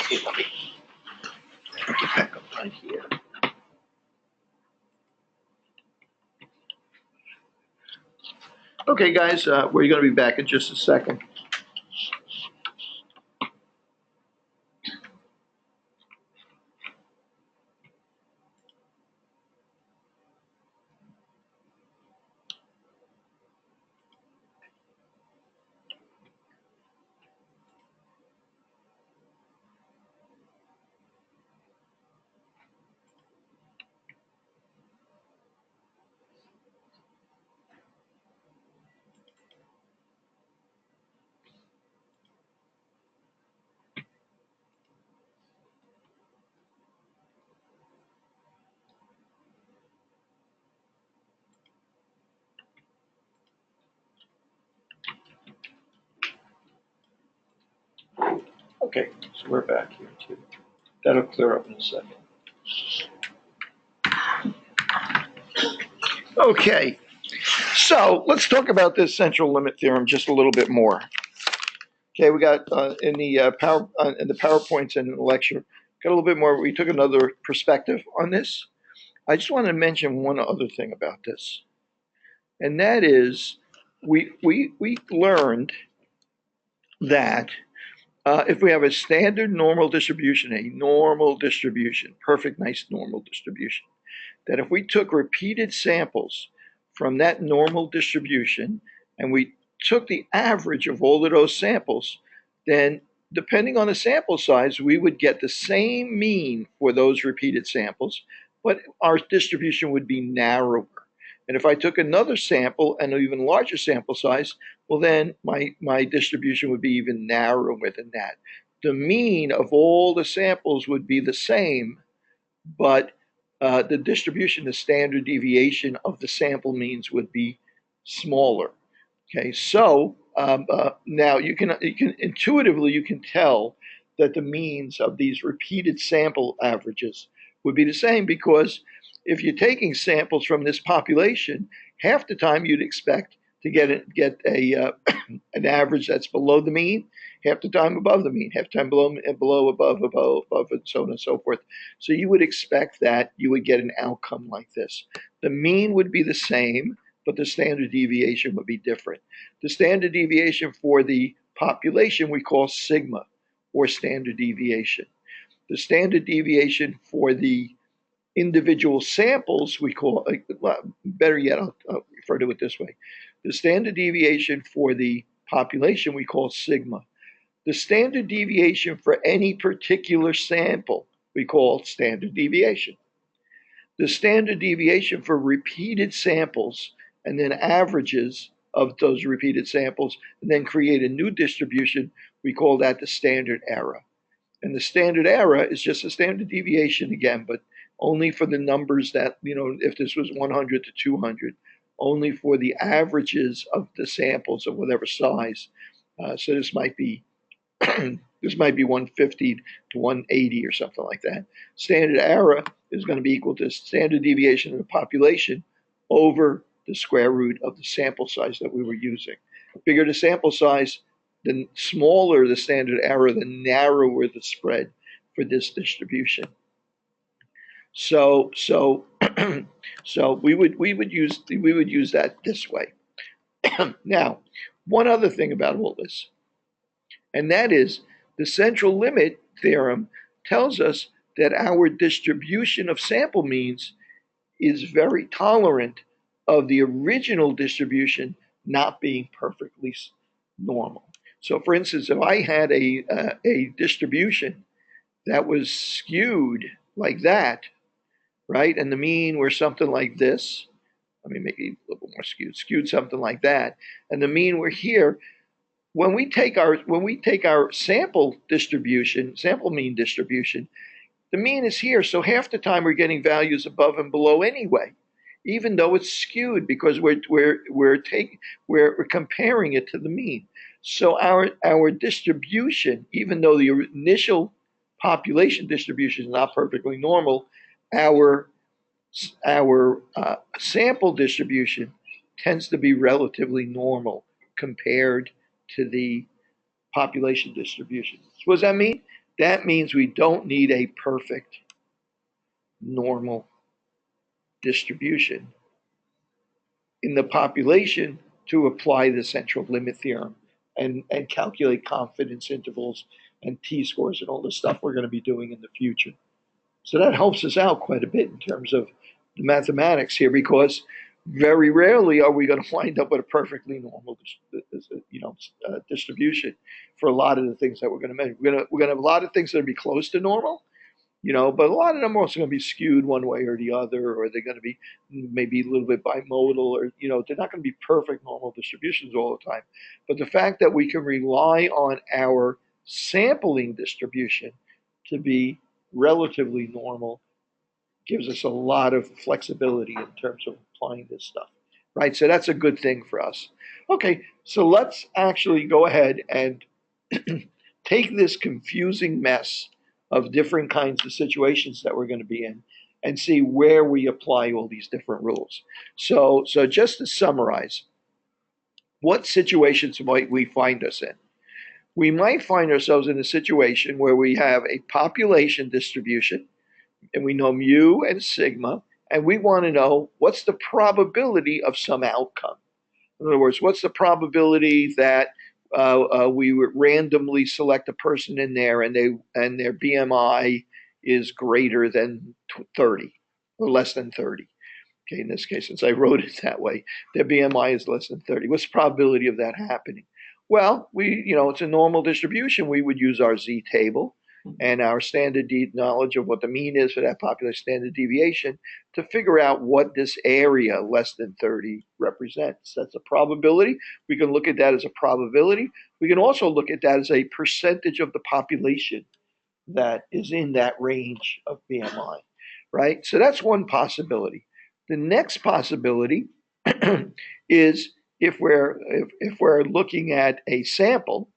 Okay, let me get back up right here. Okay, guys, we're going to be back in just a second. Okay, so we're back here too. That'll clear up in a second. Okay, so let's talk about this central limit theorem just a little bit more. Okay, we got in the PowerPoints and in the lecture, got a little bit more. We took another perspective on this. I just want to mention one other thing about this, and that is we learned that if we have a standard normal distribution, perfect, nice normal distribution, that if we took repeated samples from that normal distribution and we took the average of all of those samples, then depending on the sample size, we would get the same mean for those repeated samples, but our distribution would be narrower. And if I took another sample and an even larger sample size, well, then my distribution would be even narrower than that. The mean of all the samples would be the same, but the distribution, the standard deviation of the sample means would be smaller. Okay, so now you can intuitively you can tell that the means of these repeated sample averages would be the same, because if you're taking samples from this population, half the time you'd expect to get a an average that's below the mean, half the time above the mean, half the time below, above, and so on and so forth. So you would expect that you would get an outcome like this. The mean would be the same, but the standard deviation would be different. The standard deviation for the population we call sigma, or standard deviation. The standard deviation for the individual samples we call, well, better yet, I'll refer to it this way. The standard deviation for the population we call sigma. The standard deviation for any particular sample we call standard deviation. The standard deviation for repeated samples and then averages of those repeated samples and then create a new distribution, we call that the standard error. And the standard error is just a standard deviation again, but only for the numbers that, if this was 100 to 200, only for the averages of the samples of whatever size. So this might be this might be 150 to 180 or something like that. Standard error is going to be equal to standard deviation of the population over the square root of the sample size that we were using. Bigger the sample size, the smaller the standard error, the narrower the spread for this distribution. So we would use that this way. Now, one other thing about all this, and that is the central limit theorem tells us that our distribution of sample means is very tolerant of the original distribution not being perfectly normal. So, for instance, if I had a distribution that was skewed like that, right, and the mean were something like this, let me make it a little more skewed something like that, and the mean were here. When we take our sample mean distribution, the mean is here. So half the time we're getting values above and below anyway, even though it's skewed because we're comparing it to the mean. So our distribution, even though the initial population distribution is not perfectly normal, our sample distribution tends to be relatively normal compared to the population distribution. So what does that mean? that means we don't need a perfect normal distribution in the population to apply the central limit theorem and calculate confidence intervals and t-scores and all the stuff we're going to be doing in the future. So that helps us out quite a bit in terms of the mathematics here, because very rarely are we going to wind up with a perfectly normal, distribution for a lot of the things that we're going to measure. We're going to have a lot of things that will be close to normal, but a lot of them are also going to be skewed one way or the other, or they're going to be maybe a little bit bimodal, or they're not going to be perfect normal distributions all the time. But the fact that we can rely on our sampling distribution to be relatively normal gives us a lot of flexibility in terms of applying this stuff, right? So that's a good thing for us. Okay, so let's actually go ahead and take this confusing mess of different kinds of situations that we're going to be in and see where we apply all these different rules. So just to summarize, what situations might we find us in? We might find ourselves in a situation where we have a population distribution, and we know mu and sigma, and we want to know what's the probability of some outcome. In other words, what's the probability that we would randomly select a person in there and their BMI is greater than 30 or less than 30. Okay, in this case, since I wrote it that way, their BMI is less than 30. What's the probability of that happening? Well, it's a normal distribution. We would use our Z table and our standard knowledge of what the mean is for that population standard deviation to figure out what this area less than 30 represents. That's a probability. We can look at that as a probability. We can also look at that as a percentage of the population that is in that range of BMI, right? So that's one possibility. The next possibility is if we're looking at a sample,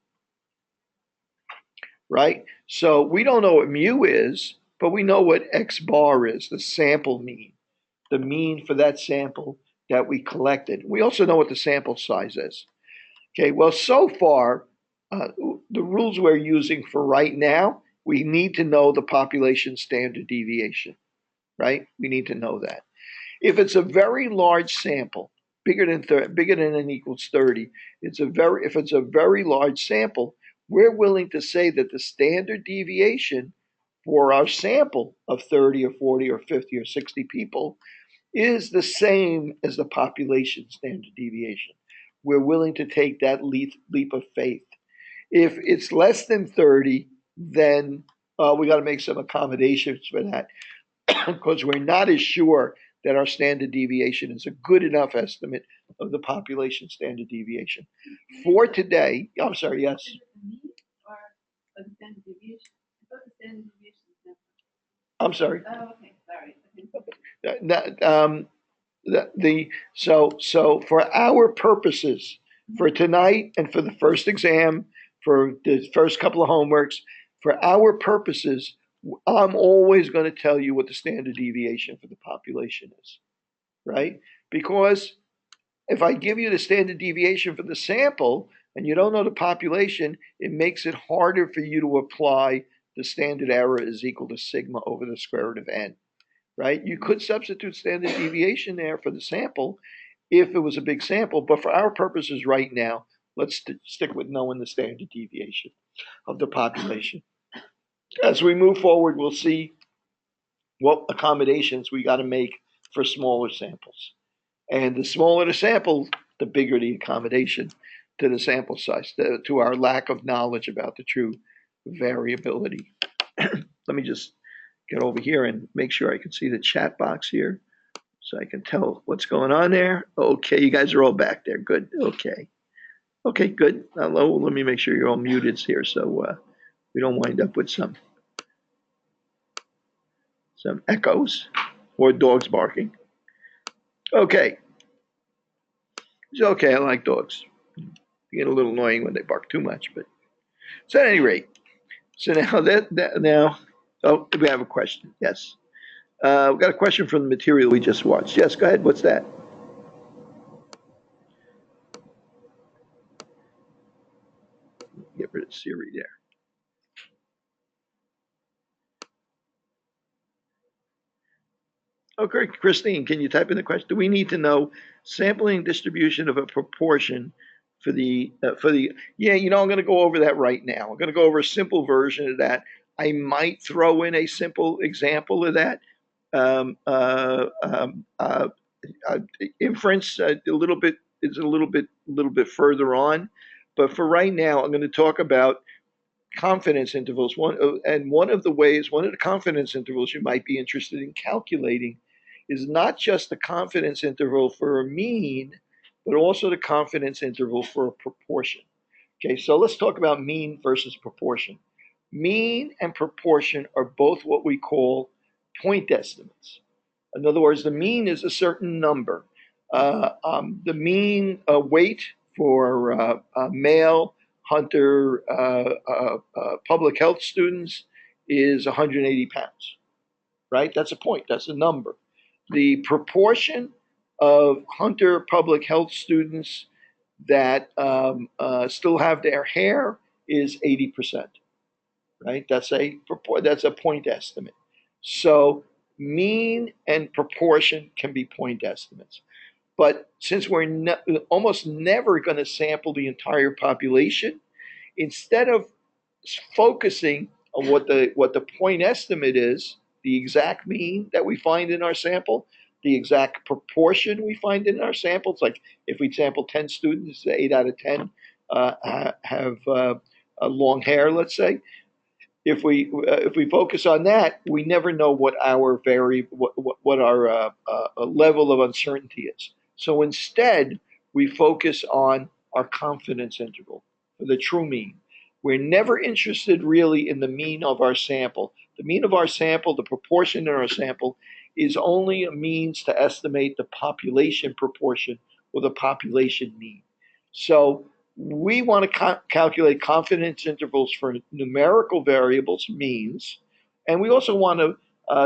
right? So we don't know what mu is, but we know what x bar is, the sample mean, the mean for that sample that we collected. We also know what the sample size is. Okay, well, so far, the rules we're using for right now, we need to know the population standard deviation, right? We need to know that. If it's a very large sample, bigger than n equals 30, if it's a very large sample, we're willing to say that the standard deviation for our sample of 30 or 40 or 50 or 60 people is the same as the population standard deviation. We're willing to take that leap of faith. If it's less than 30, then we got to make some accommodations for that because we're not as sure that our standard deviation is a good enough estimate of the population standard deviation. For today, I'm sorry, yes? I'm sorry. Oh, okay, sorry. So for our purposes, for tonight and for the first exam, for the first couple of homeworks, for our purposes, I'm always going to tell you what the standard deviation for the population is, right? Because if I give you the standard deviation for the sample and you don't know the population, it makes it harder for you to apply the standard error is equal to sigma over the square root of n, right? You could substitute standard deviation there for the sample if it was a big sample, but for our purposes right now, let's stick with knowing the standard deviation of the population. As we move forward, we'll see what accommodations we got to make for smaller samples. And the smaller the sample, the bigger the accommodation to the sample size, to our lack of knowledge about the true variability. Let me just get over here and make sure I can see the chat box here so I can tell what's going on there. Okay, you guys are all back there. Good. Okay. Okay, good. Hello. Let me make sure you're all muted here so we don't wind up with some echoes or dogs barking. Okay. It's okay. I like dogs. They get a little annoying when they bark too much, but so at any rate. So now, oh, we have a question. Yes. We got a question from the material we just watched. Yes, go ahead. What's that? Get rid of Siri there. Okay, Christine, can you type in the question? Do we need to know sampling distribution of a proportion for the? Yeah, I'm going to go over that right now. I'm going to go over a simple version of that. I might throw in a simple example of that. Um, uh, um, uh, uh, Inference a little bit is a little bit further on, but for right now, I'm going to talk about confidence intervals. One of the ways, one of the confidence intervals you might be interested in calculating is not just the confidence interval for a mean, but also the confidence interval for a proportion. Okay, so let's talk about mean versus proportion. Mean and proportion are both what we call point estimates. In other words, the mean is a certain number. The mean weight for male hunter public health students is 180 pounds, right? That's a point, that's a number. The proportion of hunter public health students that still have their hair is 80%, right? That's a point estimate. So mean and proportion can be point estimates. But since we're almost never going to sample the entire population, instead of focusing on what the point estimate is, the exact mean that we find in our sample, the exact proportion we find in our samples, like if we sample 10 students, 8 out of 10 have long hair, let's say, if we focus on that, we never know what our level of uncertainty is. So instead, we focus on our confidence interval for the true mean. We're never interested really in the mean of our sample. The mean of our sample, the proportion in our sample, is only a means to estimate the population proportion or the population mean. So we want to calculate confidence intervals for numerical variables, means, and we also want to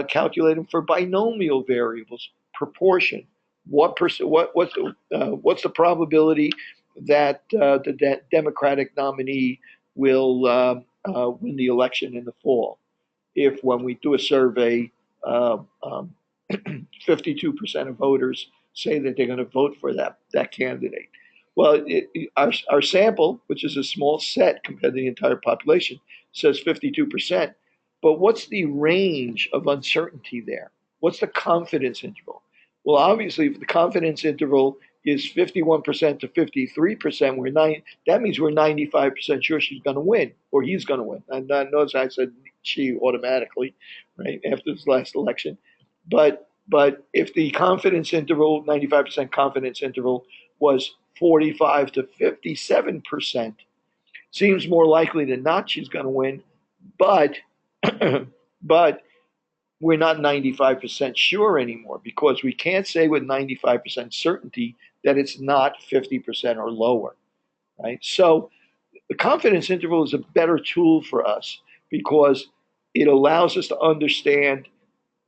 calculate them for binomial variables, proportion. What's the probability that the Democratic nominee will win the election in the fall? If when we do a survey, uh, um, 52% of voters say that they're going to vote for that candidate. Well, our sample, which is a small set compared to the entire population, says 52%. But what's the range of uncertainty there? What's the confidence interval? Well, obviously, if the confidence interval is 51% to 53%, that means we're 95% sure she's going to win or he's going to win. And notice I said she automatically, right, after this last election. But if the confidence interval, 95% confidence interval, was 45 to 57%, seems more likely than not she's going to win. But but we're not 95% sure anymore because we can't say with 95% certainty that it's not 50% or lower, right? So the confidence interval is a better tool for us because it allows us to understand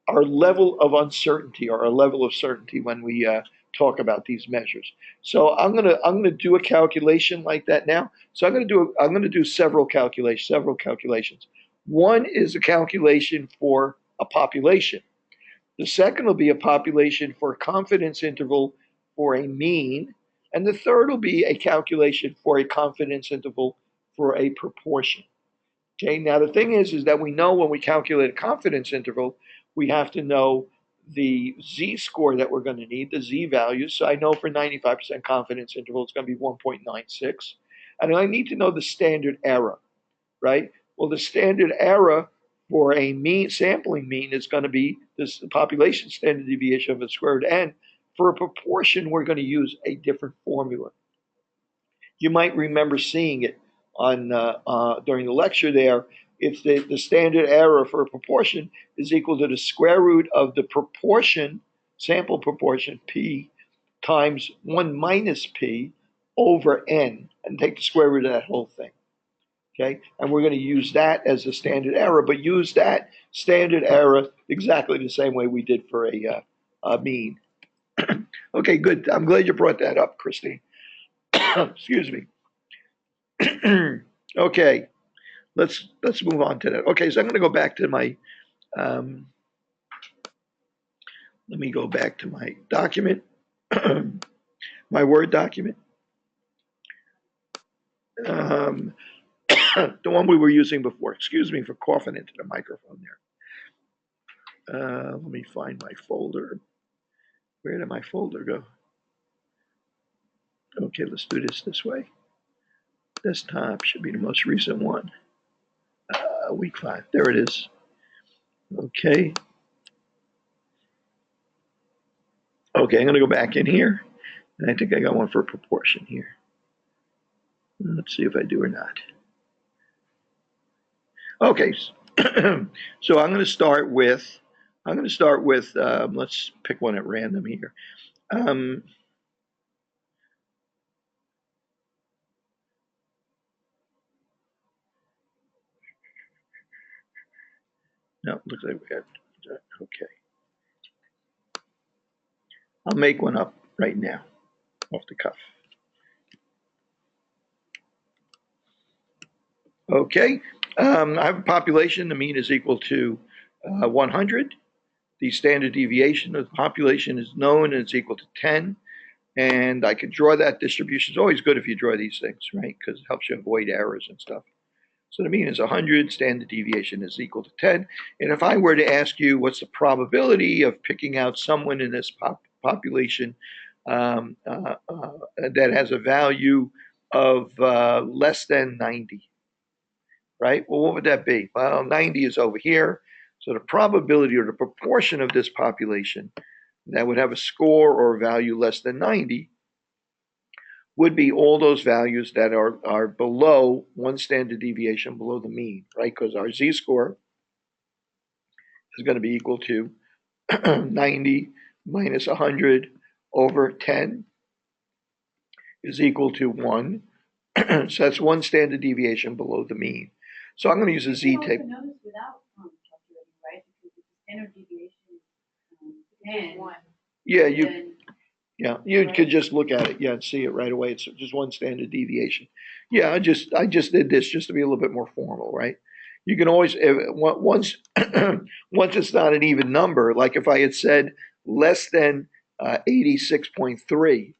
our level of uncertainty or our level of certainty when we talk about these measures. So I'm gonna do a calculation like that now. So I'm gonna do several calculations. One is a calculation for a population. The second will be a population for a confidence interval for a mean, and the third will be a calculation for a confidence interval for a proportion. Okay, now the thing is that we know when we calculate a confidence interval, we have to know the z-score that we're going to need, the z-value. So I know for 95% confidence interval, it's going to be 1.96. And I need to know the standard error, right? Well, the standard error for a mean sampling mean is going to be this population standard deviation of the square root of n. For a proportion, we're going to use a different formula. You might remember seeing it on during the lecture there. It's the standard error for a proportion is equal to the square root of the proportion, sample proportion, p, times 1 minus p over n, and take the square root of that whole thing. Okay, and we're going to use that as the standard error, but use that standard error exactly the same way we did for a mean. Okay, good. I'm glad you brought that up, Christine. Excuse me. Okay, let's move on to that. Okay, so I'm going to go back to my um, Let me go back to my document, my Word document. The one we were using before. Excuse me for coughing into the microphone there. Let me find my folder. Where did my folder go? Okay, let's do this way. Desktop should be the most recent one. Week 5. There it is. Okay. Okay, I'm going to go back in here. And I think I got one for proportion here. Let's see if I do or not. Okay. So I'm going to start with, let's pick one at random here. No, looks like we got, okay. I'll make one up right now, off the cuff. Okay, I have a population. The mean is equal to 100. The standard deviation of the population is known and it's equal to 10. And I can draw that distribution. It's always good if you draw these things, right? Because it helps you avoid errors and stuff. So the mean is 100, standard deviation is equal to 10. And if I were to ask you what's the probability of picking out someone in this population that has a value of less than 90, right? Well, what would that be? Well, 90 is over here. So the probability or the proportion of this population that would have a score or a value less than 90 would be all those values that are below one standard deviation below the mean, right? Because our z-score is going to be equal to 90 minus 100 over 10 is equal to 1. So that's one standard deviation below the mean. So I'm going to use a z-table. Notice without calculating, right? Because if the standard deviation is 10, yeah, you could just look at it, and see it right away. It's just one standard deviation. Yeah, I just did this just to be a little bit more formal, right? You can always once it's not an even number, like if I had said less than 86.3,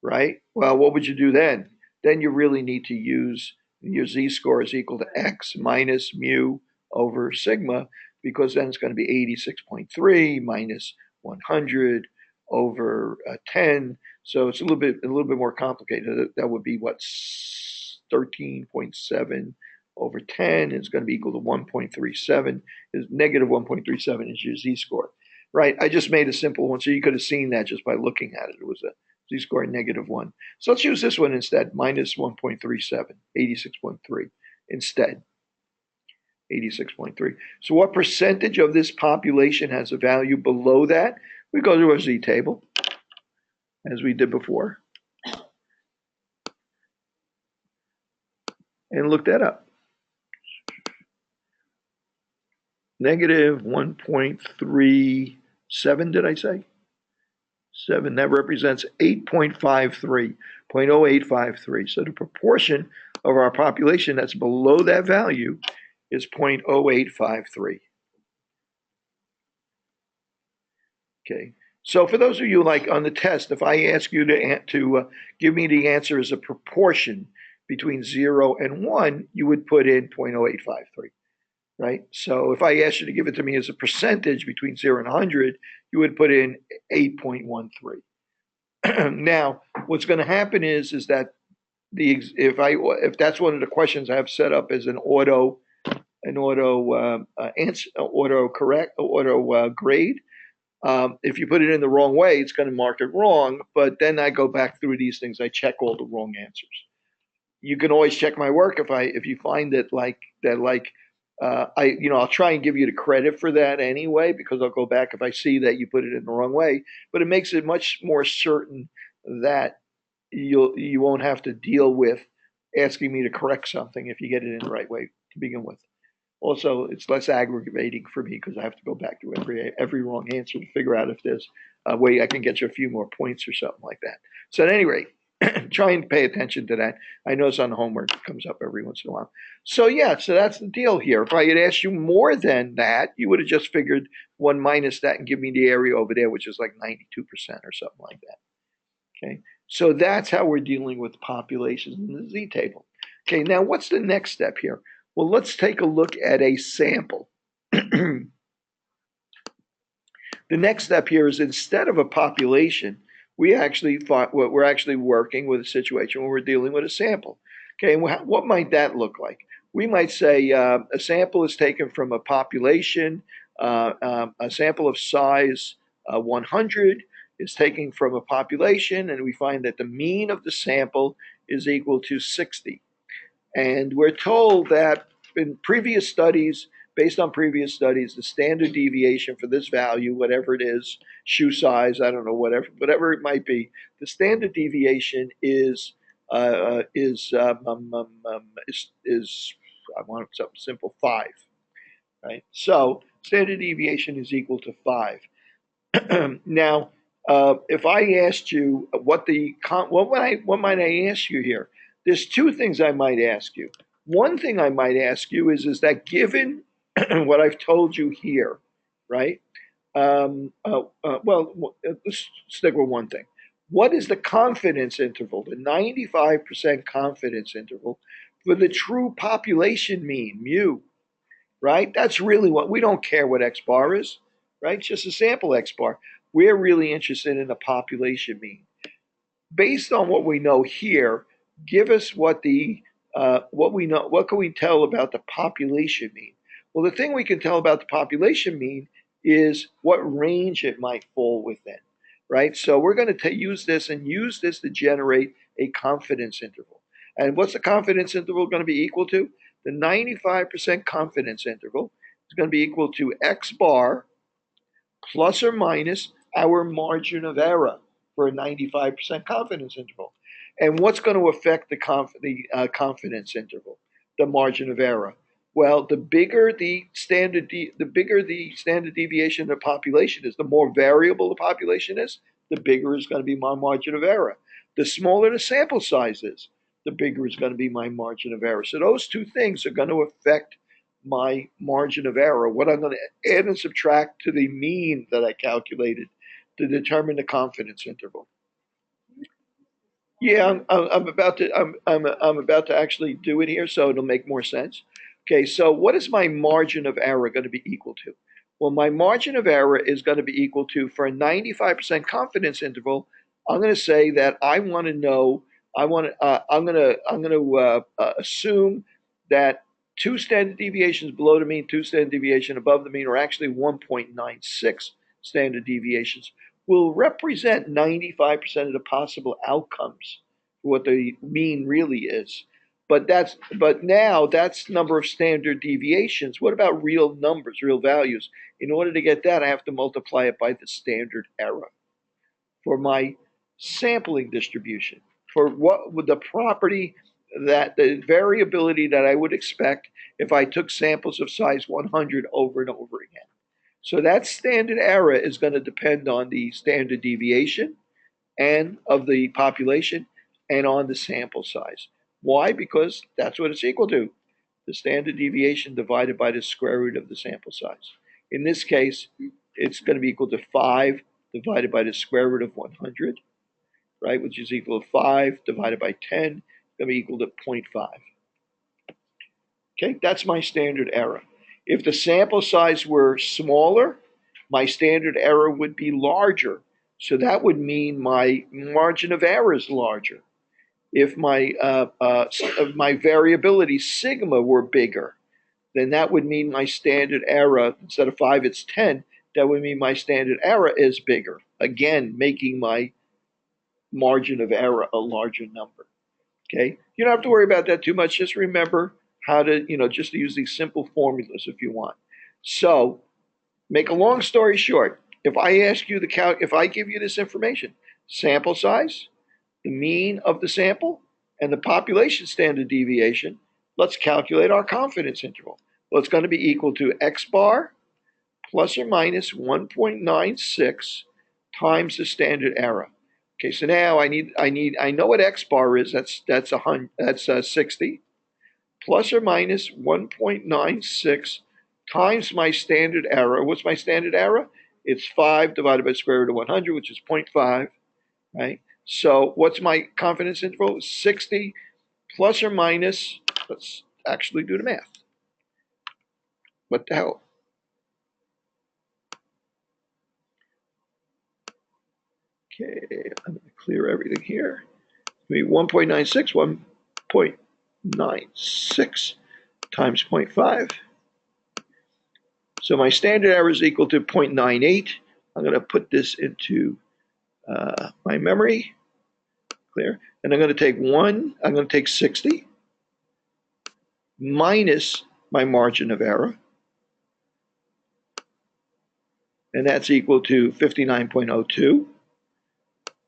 right? Well, what would you do then? Then you really need to use your z-score is equal to x minus mu over sigma, because then it's going to be 86.3 minus 100 over 10. So it's a little bit more complicated. That would be what, 13.7 over 10 is going to be equal to 1.37. Is negative 1.37 is your z-score, right? I just made a simple one, so you could have seen that just by looking at it. It was a z-score -1. So let's use this one instead, minus 1.37, 86.3 instead. 86.3. So what percentage of this population has a value below that? We go to our z-table, as we did before, and look that up. Negative 1.37, did I say? 7, that represents 8.53, 0.0853. So the proportion of our population that's below that value is 0.0853. Okay. So for those of you like on the test, if I ask you to give me the answer as a proportion between 0 and 1, you would put in 0.0853, right? So if I asked you to give it to me as a percentage between 0 and 100, you would put in 8.13. Now, what's going to happen is that if that's one of the questions I have set up as an auto grade. If you put it in the wrong way, it's going to mark it wrong. But then I go back through these things. I check all the wrong answers. You can always check my work if you find that I'll try and give you the credit for that anyway, because I'll go back if I see that you put it in the wrong way. But it makes it much more certain that you won't have to deal with asking me to correct something if you get it in the right way to begin with. Also, it's less aggravating for me because I have to go back to every wrong answer to figure out if there's a way I can get you a few more points or something like that. So at any rate, Try and pay attention to that. I know it's on homework. It comes up every once in a while. So yeah, so that's the deal here. If I had asked you more than that, you would have just figured 1 minus that and give me the area over there, which is like 92% or something like that. Okay, so that's how we're dealing with populations in the Z table. Okay, now what's the next step here? Well, let's take a look at a sample. The next step here is instead of a population, we're actually working with a situation where we're dealing with a sample. Okay, and what might that look like? We might say a sample is taken from a population, a sample of size 100 is taken from a population, and we find that the mean of the sample is equal to 60. And we're told that in previous studies, based on previous studies, the standard deviation for this value, whatever it is, shoe size, I don't know, whatever it might be, the standard deviation is I want something simple, 5, right? So standard deviation is equal to 5. Now, if I asked you what might I ask you here? There's two things I might ask you. One thing I might ask you is that given what I've told you here, right? Let's stick with one thing. What is the confidence interval, the 95% confidence interval for the true population mean, mu? Right? That's really what we don't care what X bar is, right? It's just a sample X bar. We're really interested in the population mean. Based on what we know here, give us what we know. What can we tell about the population mean? Well, the thing we can tell about the population mean is what range it might fall within, right? So we're going to use this to generate a confidence interval. And what's the confidence interval going to be equal to? The 95% confidence interval is going to be equal to X bar plus or minus our margin of error for a 95% confidence interval. And what's going to affect the confidence interval? The margin of error. Well, the bigger the standard deviation of the population is, the more variable the population is, the bigger is going to be my margin of error. The smaller the sample size is, the bigger is going to be my margin of error. So those two things are going to affect my margin of error, what I'm going to add and subtract to the mean that I calculated to determine the confidence interval. Yeah, I'm about to I'm about to actually do it here, so it'll make more sense. Okay, so what is my margin of error going to be equal to? Well, my margin of error is going to be equal to, for a 95% confidence interval, I'm going to say that I want to know. I'm going to assume that 2 standard deviations below the mean, 2 standard deviations above the mean, or actually 1.96 standard deviations, will represent 95% of the possible outcomes for what the mean really is. But now that's number of standard deviations. What about real numbers, real values? In order to get that, I have to multiply it by the standard error for my sampling distribution, for what would the property, that the variability that I would expect if I took samples of size 100 over and over again. So that standard error is going to depend on the standard deviation and of the population and on the sample size. Why? Because that's what it's equal to, the standard deviation divided by the square root of the sample size. In this case, it's going to be equal to 5 divided by the square root of 100, right, which is equal to 5 divided by 10, going to be equal to 0.5. Okay, that's my standard error. If the sample size were smaller, my standard error would be larger. So that would mean my margin of error is larger. If my variability sigma were bigger, then that would mean my standard error, instead of 5, it's 10. That would mean my standard error is bigger. Again, making my margin of error a larger number. Okay, you don't have to worry about that too much. Just remember how to, just to use these simple formulas if you want. So, make a long story short, if I give you this information, sample size, the mean of the sample, and the population standard deviation, let's calculate our confidence interval. Well, it's going to be equal to X bar plus or minus 1.96 times the standard error. Okay, so now I know what X bar is. That's 60 plus or minus 1.96 times my standard error. What's my standard error? It's 5 divided by square root of 100, which is 0.5, right? So what's my confidence interval? 60 plus or minus, let's actually do the math. What the hell? Okay, I'm going to clear everything here. 1.96, 1.96 times 0.5. So my standard error is equal to 0.98. I'm going to put this into my memory. Clear. And I'm going to take 60 minus my margin of error. And that's equal to 59.02.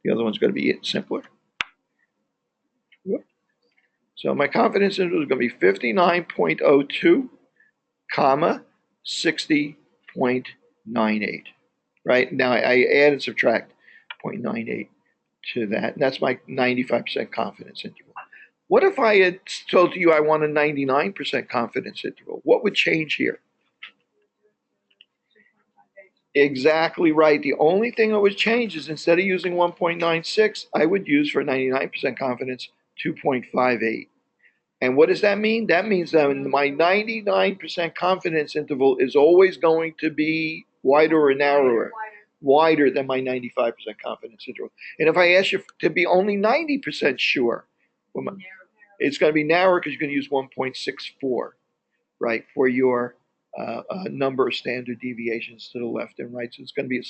The other one's going to be simpler. So my confidence interval is going to be 59.02, comma, 60.98. Right? Now I add and subtract 0.98 to that. And that's my 95% confidence interval. What if I had told you I want a 99% confidence interval? What would change here? Exactly right. The only thing that would change is instead of using 1.96, I would use for 99% confidence 2.58. And what does that mean? That means that my 99% confidence interval is always going to be wider or narrower? Wider than my 95% confidence interval. And if I ask you to be only 90% sure, it's going to be narrower because you're going to use 1.64, right, for your number of standard deviations to the left and right. So it's going to be a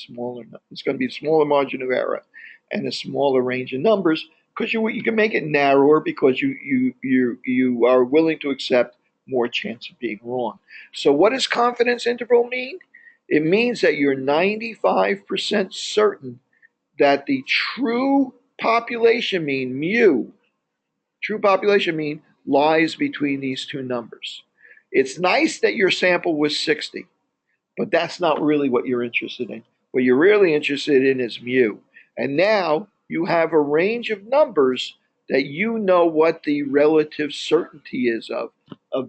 smaller margin of error and a smaller range of numbers because you can make it narrower because you are willing to accept more chance of being wrong. So what does confidence interval mean? It means that you're 95% certain that the true population mean, mu, lies between these two numbers. It's nice that your sample was 60, but that's not really what you're interested in. What you're really interested in is mu. And now you have a range of numbers that you know what the relative certainty is of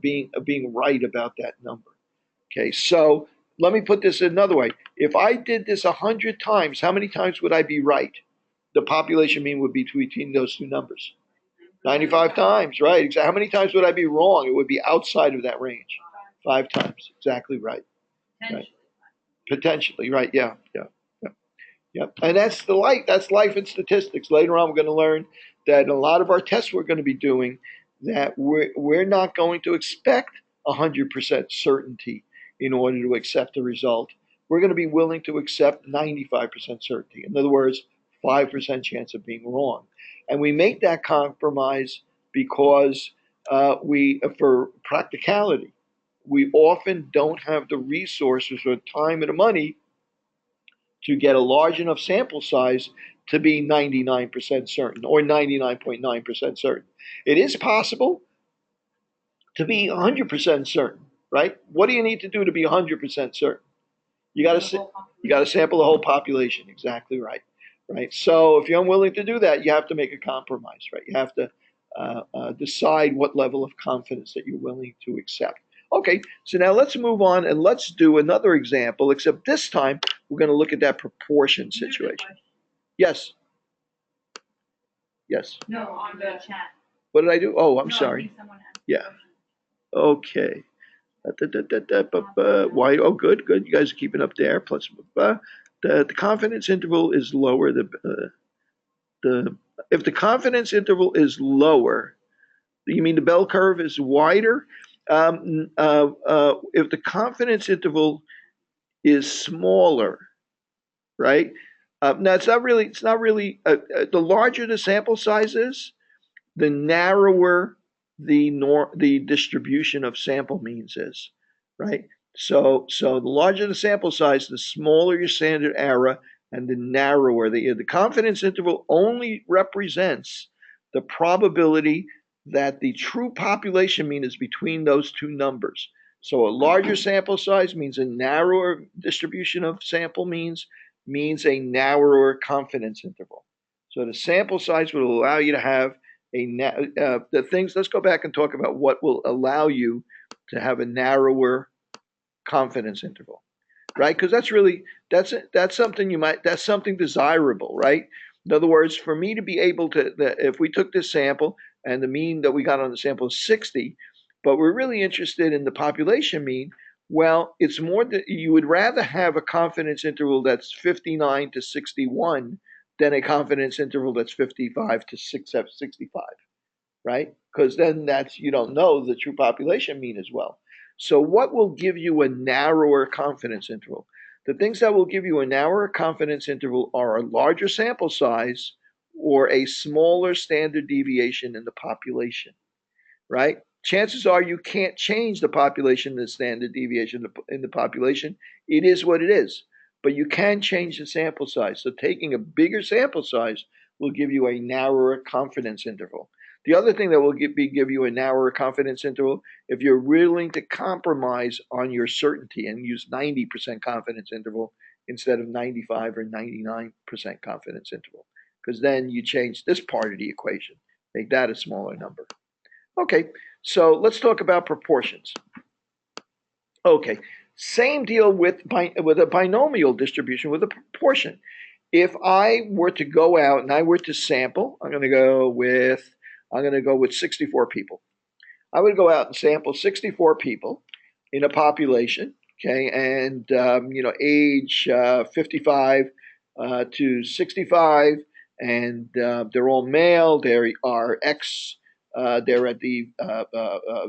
being right about that number. Okay, so let me put this another way. If I did this 100 times, how many times would I be right? The population mean would be between those two numbers. 95 times, right? How many times would I be wrong? It would be outside of that range. 5 times, exactly right. Right. Potentially, right? Yeah. And that's life in statistics. Later on, we're going to learn that in a lot of our tests we're going to be doing that we're not going to expect 100% certainty in order to accept the result. We're going to be willing to accept 95% certainty. In other words, 5% chance of being wrong. And we make that compromise because for practicality, we often don't have the resources or time or the money to get a large enough sample size to be 99% certain or 99.9% certain. It is possible to be 100% certain, right? What do you need to do to be 100% certain? You got to sample the whole population. Exactly right. Right. So if you're unwilling to do that, you have to make a compromise, right? You have to decide what level of confidence that you're willing to accept. Okay, so now let's move on and let's do another example, except this time we're going to look at that proportion situation. Yes. Yes. No, on the chat. What did I do? Oh, I'm sorry. Yeah. Okay. Why? Oh, good. You guys are keeping up there. Plus, the confidence interval is lower. If the confidence interval is lower, you mean the bell curve is wider? If the confidence interval is smaller, right? Now it's not really. The larger the sample size is, the narrower the distribution of sample means is, right? So the larger the sample size, the smaller your standard error, and the narrower the confidence interval only represents the probability that the true population mean is between those two numbers. So a larger sample size means a narrower distribution of sample means a narrower confidence interval. So the sample size will allow you to have the things. Let's go back and talk about what will allow you to have a narrower confidence interval, right? Because that's something that's something desirable, right? In other words, for me to be able to, if we took this sample and the mean that we got on the sample is 60, but we're really interested in the population mean, well, it's more that you would rather have a confidence interval that's 59 to 61 than a confidence interval that's 55 to 65, right? Because then you don't know the true population mean as well. So what will give you a narrower confidence interval? The things that will give you a narrower confidence interval are a larger sample size or a smaller standard deviation in the population, right? Chances are you can't change the population, the standard deviation in the population. It is what it is. But you can change the sample size. So taking a bigger sample size will give you a narrower confidence interval. The other thing that will give you a narrower confidence interval, if you're willing to compromise on your certainty and use 90% confidence interval instead of 95 or 99% confidence interval, because then you change this part of the equation, make that a smaller number. Okay, so let's talk about proportions. Okay, same deal with a binomial distribution with a proportion. If I were to go out and I were to sample, I'm going to go with 64 people. I would go out and sample 64 people in a population, okay, and age 55 to 65, and they're all male. They are they're at the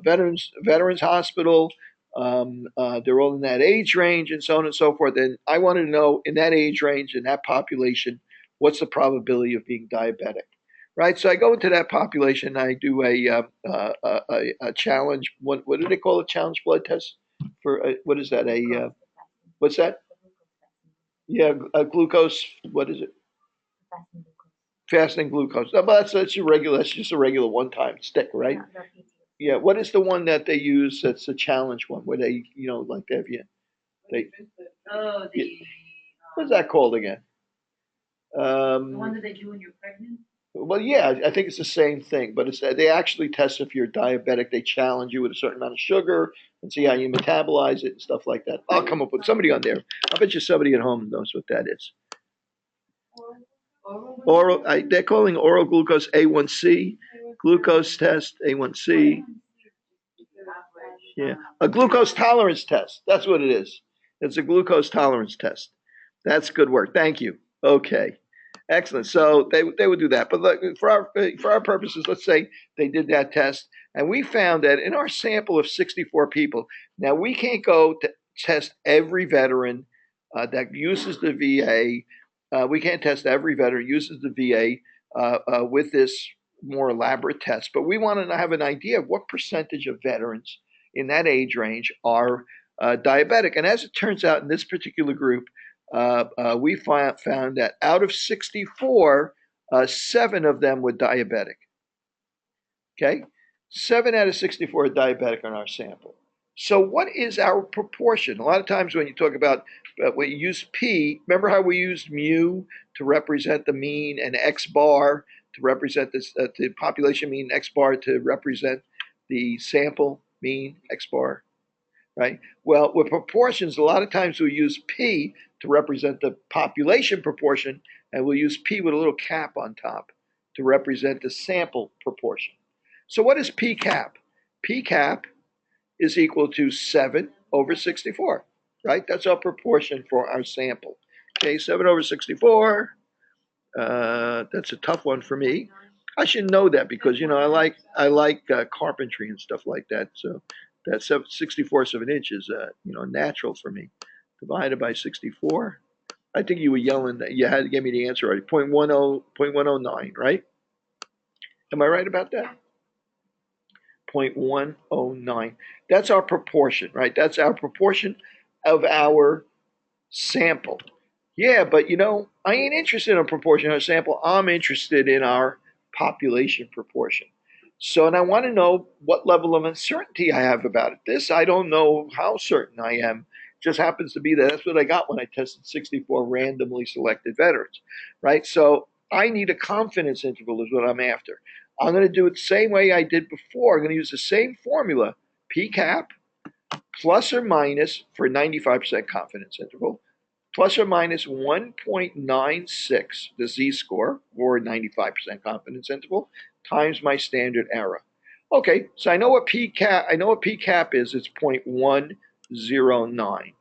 Veterans Hospital. They're all in that age range and so on and so forth. And I wanted to know in that age range, in that population, what's the probability of being diabetic, right? So I go into that population. I do a challenge. What do they call a challenge blood test for? What is that? What's that? Yeah, a glucose. What is it? Fasting glucose. No, but that's your regular. That's just a regular one-time stick, right? Yeah. What is the one that they use? That's a challenge one where they, like they have you. They. Oh, What's that called again? the one that they do when you're pregnant? Well, yeah, I think it's the same thing, but they actually test if you're diabetic. They challenge you with a certain amount of sugar and see how you metabolize it and stuff like that. I'll come up with somebody on there. I bet you somebody at home knows what that is. They're calling oral glucose A1C, glucose test A1C. Yeah, a glucose tolerance test. That's what it is. It's a glucose tolerance test. That's good work. Thank you. Okay. Excellent. So they would do that. But look, for our purposes, let's say they did that test, and we found that in our sample of 64 people, now we can't go to test every veteran that uses the VA. We can't test every veteran who uses the VA with this more elaborate test, but we want to have an idea of what percentage of veterans in that age range are diabetic. And as it turns out, in this particular group, we found that out of 64, 7 of them were diabetic. Okay? 7 out of 64 are diabetic on our sample. So what is our proportion? A lot of times when you talk about, when you use P, remember how we used mu to represent the mean and X bar to represent the population mean, X bar to represent the sample mean, X bar, right? Well, with proportions, a lot of times we use P to represent the population proportion, and we'll use P with a little cap on top to represent the sample proportion. So what is P cap? P cap is equal to 7 over 64, right? That's our proportion for our sample. Okay, 7 over 64. That's a tough one for me. I should know that because I like carpentry and stuff like that. So that's 64ths of an inch is natural for me. Divided by 64. I think you were yelling that you had to give me the answer right. 0.109, right? Am I right about that? 0.109. That's our proportion, right? That's our proportion of our sample. Yeah, but I ain't interested in a proportion of our sample. I'm interested in our population proportion. So, and I want to know what level of uncertainty I have about it. This, I don't know how certain I am. Just happens to be that that's what I got when I tested 64 randomly selected veterans, right? So I need a confidence interval is what I'm after. I'm going to do it the same way I did before. I'm going to use the same formula, P cap, plus or minus for 95% confidence interval, plus or minus 1.96, the z-score, or 95% confidence interval, times my standard error. Okay, so I know what p cap is. It's 0.109.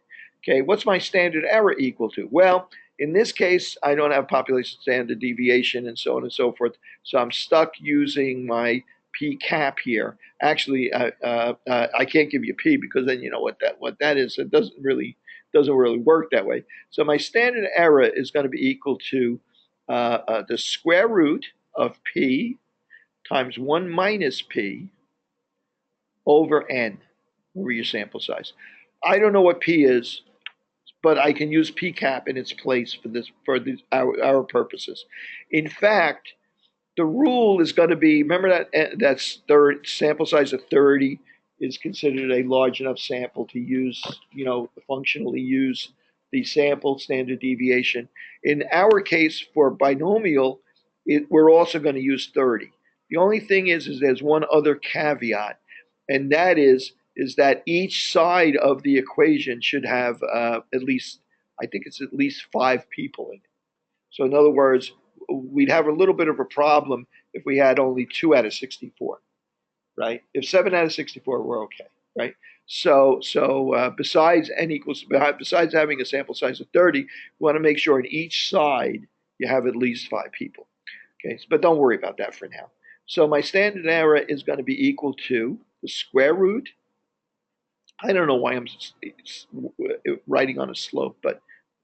Okay, what's my standard error equal to? Well, in this case, I don't have population standard deviation and so on and so forth, so I'm stuck using my p cap here. Actually, I can't give you p because then you know what that is. It doesn't really work that way. So my standard error is going to be equal to the square root of p times 1 minus p over n, over your sample size. I don't know what p is, but I can use p cap in its place for our purposes. In fact, the rule is going to be, remember that's sample size of 30 is considered a large enough sample to use, functionally use the sample standard deviation. In our case, for binomial, we're also going to use 30. The only thing is there's one other caveat, and that is that each side of the equation should have at least, I think it's at least 5 people in it. So in other words, we'd have a little bit of a problem if we had only 2 out of 64, right? If 7 out of 64, we're okay, right? So besides having a sample size of 30, we want to make sure on each side you have at least 5 people. Okay, but don't worry about that for now. So my standard error is going to be equal to the square root. I don't know why I'm writing on a slope, but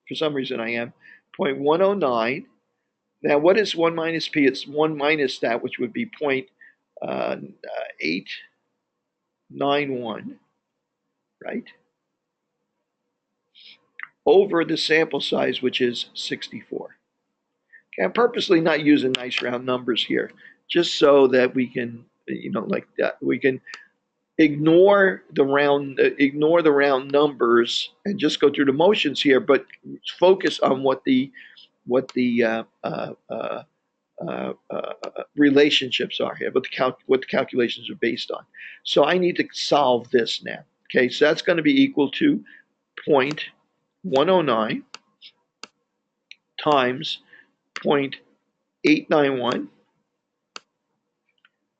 for some reason I am. 0.109. Now, what is 1 minus p? It's 1 minus that, which would be 0.891, right? Over the sample size, which is 64. Okay, I'm purposely not using nice round numbers here, just so that we can, we can ignore the round numbers and just go through the motions here, but focus on what the relationships are here, what the calculations are based on. So I need to solve this now. Okay, so that's going to be equal to 0.109 times 0.891.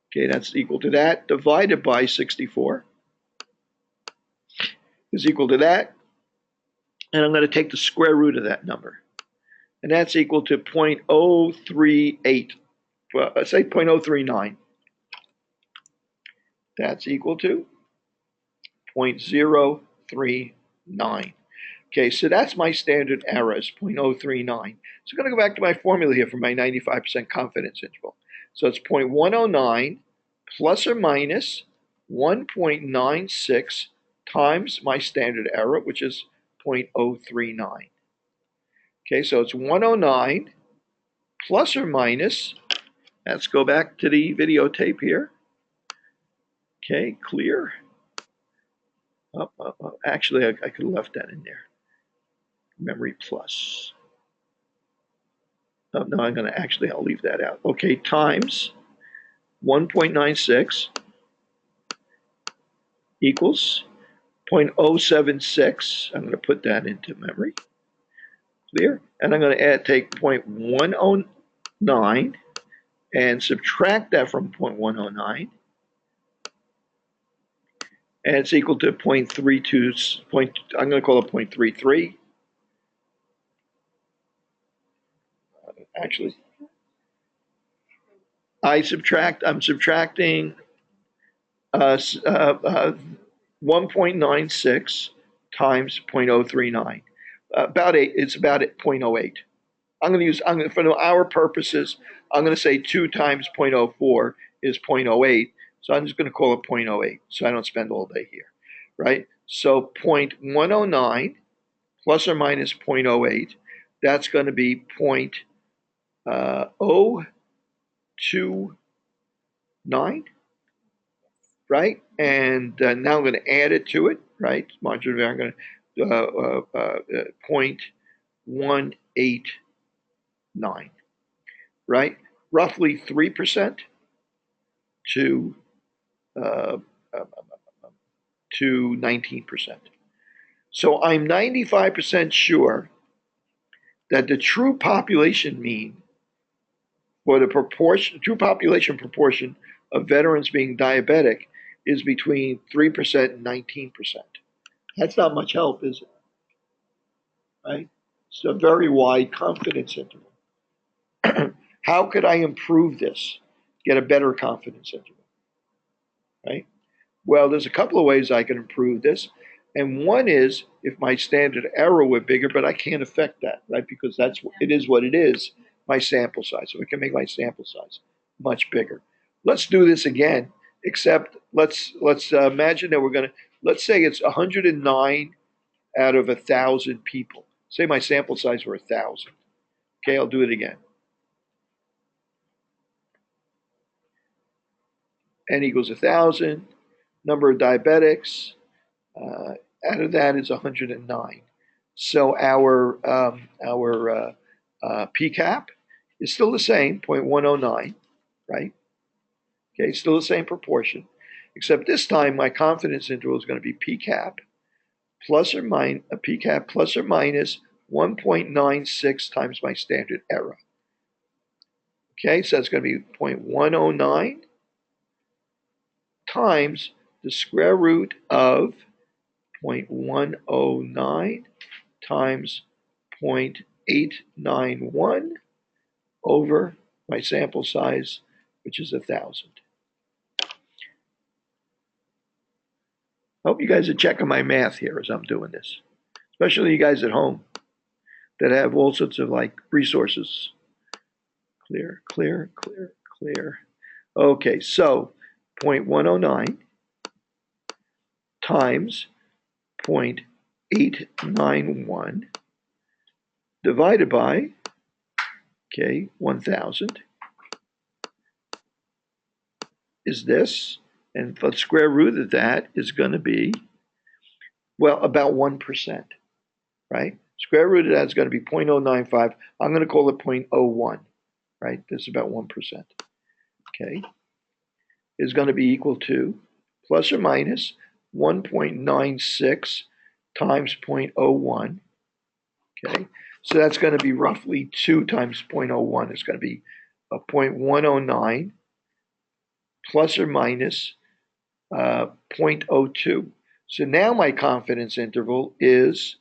Okay, that's equal to that, divided by 64 is equal to that. And I'm going to take the square root of that number. And that's equal to 0.038. Well, let's say 0.039. That's equal to 0.039. Okay, so that's my standard error is 0.039. So I'm going to go back to my formula here for my 95% confidence interval. So it's 0.109 plus or minus 1.96 times my standard error, which is 0.039. Okay, so it's 109 plus or minus, let's go back to the videotape here. Okay, clear. Actually, I could have left that in there. Memory plus. Oh, no, I'll leave that out. Okay, times 1.96 equals 0.076. I'm going to put that into memory. Clear? And I'm going to take 0.109 and subtract that from 0.109. And it's equal to 0.32. I'm going to call it 0.33. Actually, I'm subtracting 1.96 times 0.039. It's about 0.08. For our purposes, I'm going to say 2 times 0.04 is 0.08. So I'm just going to call it 0.08 so I don't spend all day here, right? So 0.109 plus or minus 0.08, that's going to be 0.029, right? And now I'm going to add it to it, right? Margin of error, I'm going to 0.189. right? Roughly 3% to uh, to 19%. So I'm 95% sure that the true population mean, or the true population proportion of veterans being diabetic is between 3% and 19%. That's not much help, is it? Right? It's a very wide confidence interval. How could I improve this? Get a better confidence interval, right? Well, there's a couple of ways I can improve this. And one is if my standard error were bigger, but I can't affect that, right? Because it is what it is, my sample size. So we can make my sample size much bigger. Let's do this again, except let's imagine that let's say it's 109 out of 1,000 people. Say my sample size were 1,000. Okay, I'll do it again. N equals 1,000. Number of diabetics. Out of that is 109. So our PCAP is still the same, 0.109, right? Okay, still the same proportion, except this time my confidence interval is going to be PCAP plus or minus 1.96 times my standard error. Okay, so that's going to be 0.109 times the square root of 0.109 times 0.891 over my sample size, which is 1,000. I hope you guys are checking my math here as I'm doing this, especially you guys at home that have all sorts of like resources. Clear, clear, clear, clear. Okay, so 0.109 times 0.891 divided by, 1,000 is this, and the square root of that is going to be, well, about 1%, right? Square root of that is going to be 0.095. I'm going to call it 0.01, right? This is about 1%, okay? Is going to be equal to plus or minus 1.96 times 0.01, okay? So that's going to be roughly 2 times 0.01. It's going to be a 0.109 plus or minus 0.02. So now my confidence interval is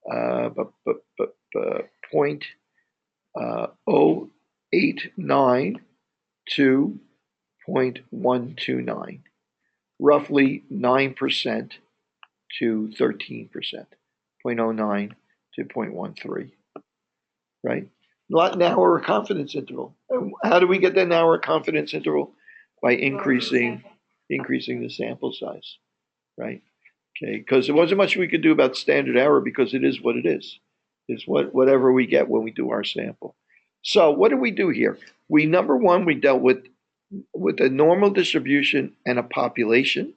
0.089 to 0.129, roughly 9% to 13%, 0.09 to 0.13, right? Narrower confidence interval. How do we get that narrower confidence interval? By increasing the sample size, right? Okay, because there wasn't much we could do about standard error because it is what it is. It's whatever we get when we do our sample. So what did we do here? Number one, we dealt with a normal distribution and a population,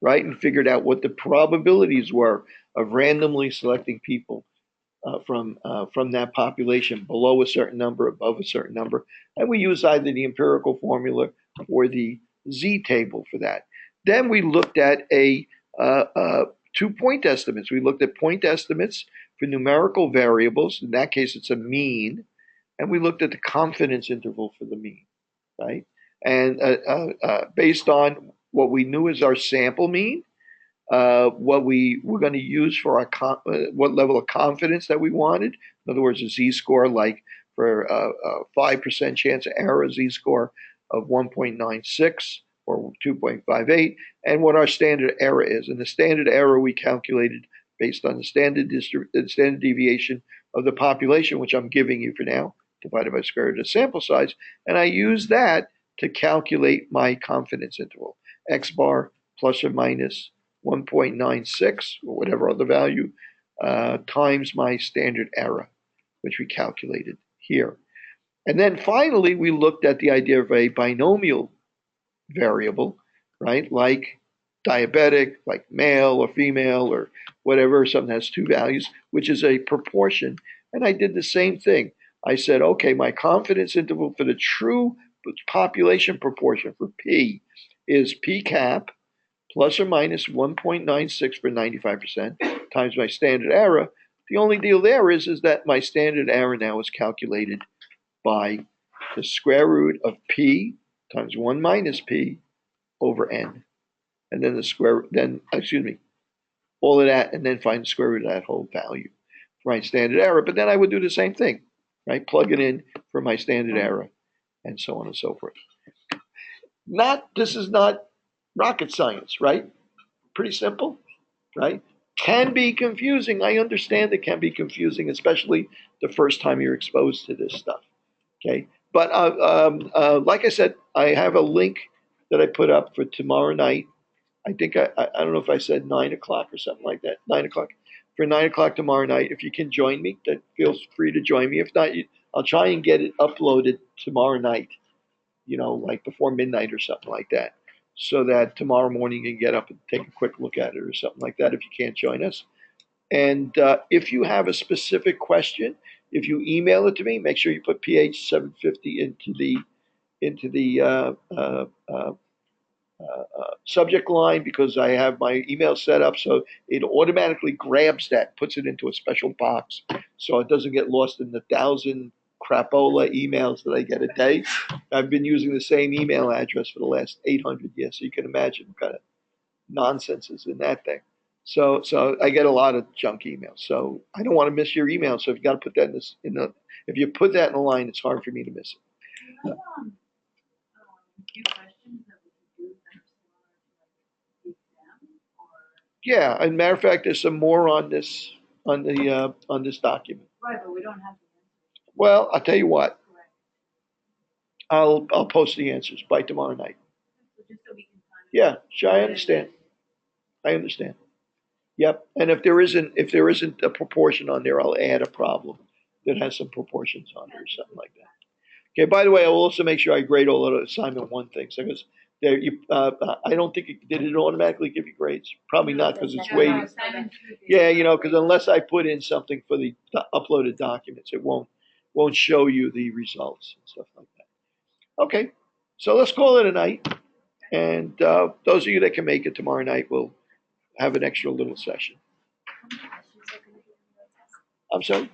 right? And figured out what the probabilities were of randomly selecting people from that population below a certain number, above a certain number. And we used either the empirical formula or the Z table for that. Then we looked at 2 point estimates. We looked at point estimates for numerical variables. In that case, it's a mean. And we looked at the confidence interval for the mean, right? And based on what we knew as our sample mean, what we were going to use for our what level of confidence that we wanted. In other words, a z-score like for a 5% chance of error, a z-score of 1.96 or 2.58, and what our standard error is. And the standard error we calculated based on the standard deviation of the population, which I'm giving you for now, divided by square root of sample size, and I use that to calculate my confidence interval, x bar plus or minus 1.96 or whatever other value times my standard error, which we calculated here. And then finally, we looked at the idea of a binomial variable, right? Like diabetic, like male or female or whatever, something that has 2 values, which is a proportion. And I did the same thing. I said, okay, my confidence interval for the true population proportion for P is P cap plus or minus 1.96 for 95% times my standard error. The only deal there is that my standard error now is calculated by the square root of P times 1 minus P over N. And then all of that, and then find the square root of that whole value for my standard error. But then I would do the same thing, right? Plug it in for my standard error, and so on and so forth. This is not rocket science, right? Pretty simple, right? Can be confusing. I understand it can be confusing, especially the first time you're exposed to this stuff. Okay, but like I said, I have a link that I put up for tomorrow night. I think I don't know if I said 9 o'clock or something like that. 9 o'clock for 9 o'clock tomorrow night. If you can join me, that feels free to join me. If not, I'll try and get it uploaded tomorrow night. Like before midnight or something like that, so that tomorrow morning you can get up and take a quick look at it or something like that. If you can't join us, and if you have a specific question, if you email it to me, make sure you put PH750 into the subject line, because I have my email set up so it automatically grabs that, puts it into a special box, so it doesn't get lost in the 1,000 crapola emails that I get a day. I've been using the same email address for the last 800 years, so you can imagine what kind of nonsense is in that thing. So I get a lot of junk emails. So I don't want to miss your email. So if you got to put that if you put that in the line, it's hard for me to miss it. We have a few questions that we can do that are similar to like the exam, or Yeah, and matter of fact, there's some more on this on this document. right, but we don't have the answers. Well, I'll tell you what. Correct. I'll post the answers by tomorrow night. So just so we can kind of. Yeah, sure, I understand. I understand. Yep. And if there isn't a proportion on there, I'll add a problem that has some proportions on it or something like that. Okay. By the way, I'll also make sure I grade all of the assignment one things, because I don't think did it automatically give you grades. Probably not, because it's waiting. Yeah, because unless I put in something for the uploaded documents, it won't show you the results and stuff like that. Okay. So let's call it a night. And those of you that can make it tomorrow night will have an extra little session. I'm sorry?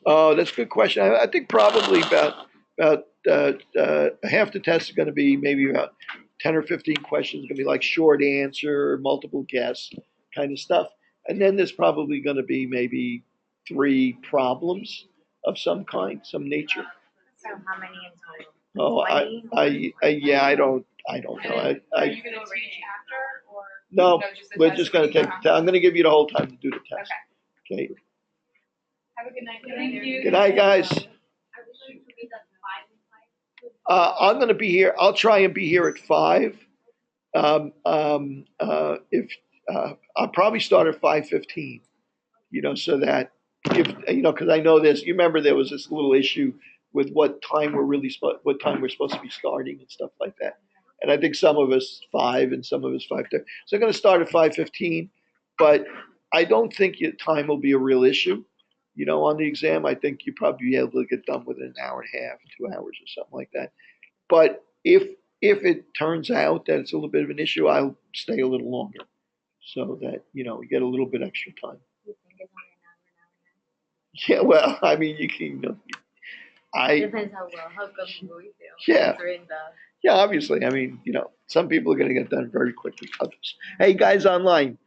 Oh, that's a good question. I think probably about half the test is going to be maybe about 10 or 15 questions. Going to be like short answer, multiple guess kind of stuff. And then there's probably going to be maybe 3 problems of some kind, some nature. So how many in total? Oh, I don't know. Are you going to teach after, or No, just the we're test just will going be to take. I'm going to give you the whole time to do the test. Okay. Okay. Have a good night. Thank you. Good night, guys. I'm going to be here. I'll try and be here at 5. If I'll probably start at 5:15. So that if because I know this. You remember there was this little issue with what time we're supposed to be starting and stuff like that. And I think some of us 5 and some of us 5:30. So I'm going to start at 5:15, but I don't think your time will be a real issue. On the exam, I think you'll probably be able to get done within an hour and a half, 2 hours or something like that. But if it turns out that it's a little bit of an issue, I'll stay a little longer so that, you get a little bit extra time. You think it's only an Yeah, well, I mean, you can, hour? I, Depends how comfortable we feel. Yeah. During the. yeah, obviously, I mean, some people are going to get done very quickly. Others. Hey, guys online,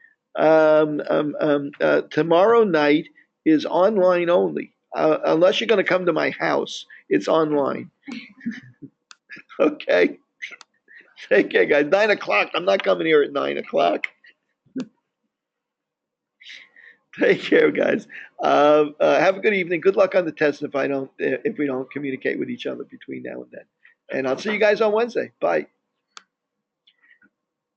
tomorrow night is online only. Unless you're going to come to my house, it's online. Okay. Take care, guys. 9 o'clock. I'm not coming here at 9 o'clock. Take care, guys. Have a good evening. Good luck on the test if we don't communicate with each other between now and then. And I'll see you guys on Wednesday. Bye.